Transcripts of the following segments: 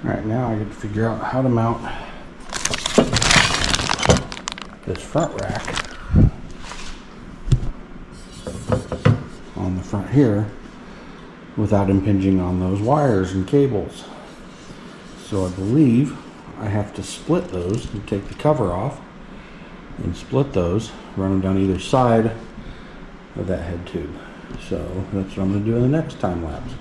Alright, now I get to figure out how to mount this front rack on the front here without impinging on those wires and cables. So I believe I have to split those and take the cover off and split those, run them down either side of that head tube. So that's what I'm going to do in the next time lapse.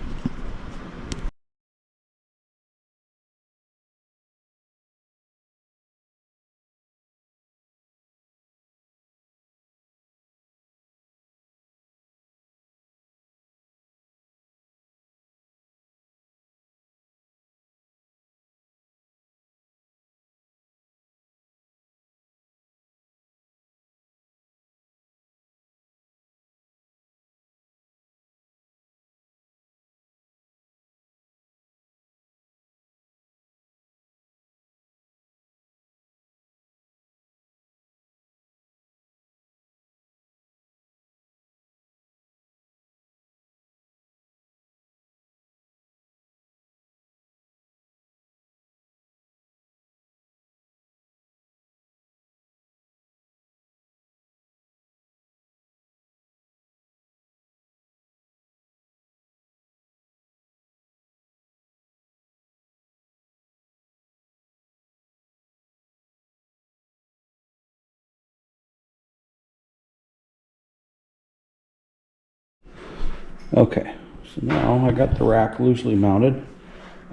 Okay, so now I got the rack loosely mounted.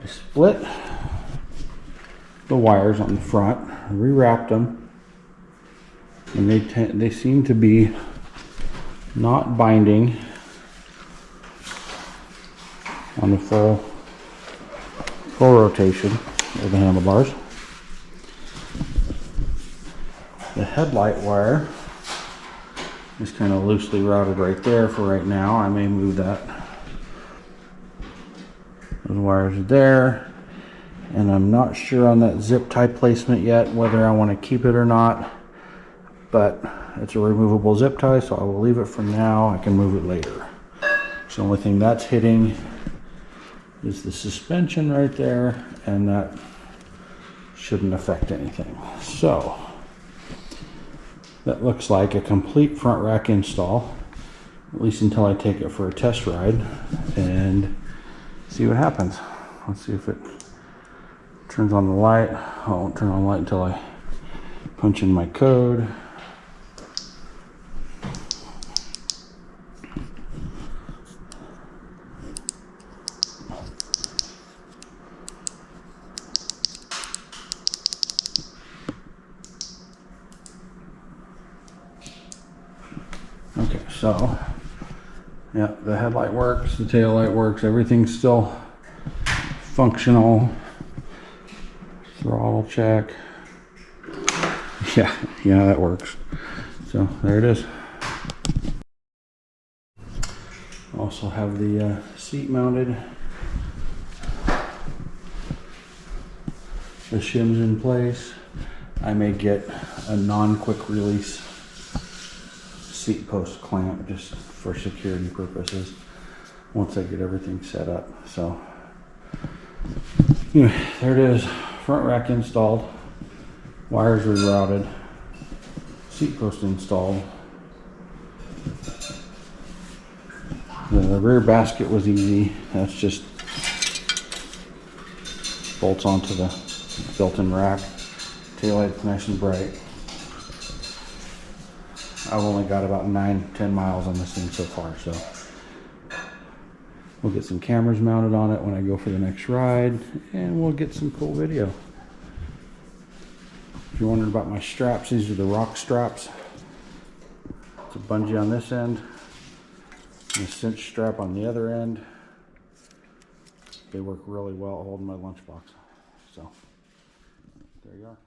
I split the wires on the front, rewrapped them, and they seem to be not binding on the full rotation of the handlebars. The headlight wire is kind of loosely routed right there for right now. I may move that. Those wires are there, and I'm not sure on that zip tie placement yet whether I want to keep it or not, but it's a removable zip tie, so I will leave it for now. I can move it later. So the only thing that's hitting is the suspension right there, and that shouldn't affect anything. So that looks like a complete front rack install, at least until I take it for a test ride and see what happens. Let's see if it turns on the light. I won't turn on the light until I punch in my code. Okay, so yeah, the headlight works, the tail light works, everything's still functional. Throttle check. Yeah, that works. So there it is. Also have the seat mounted. The shims in place. I may get a non-quick release seat post clamp just for security purposes once I get everything set up. So anyway, there it is. Front rack installed, wires rerouted, seat post installed. The rear basket was easy. That's just bolts onto the built-in rack. Taillight's nice and bright. I've only got about 9-10 miles on this thing so far, so we'll get some cameras mounted on it when I go for the next ride, and we'll get some cool video. If you're wondering about my straps, these are the rock straps. It's a bungee on this end and a cinch strap on the other end. They work really well holding my lunchbox. So there you are.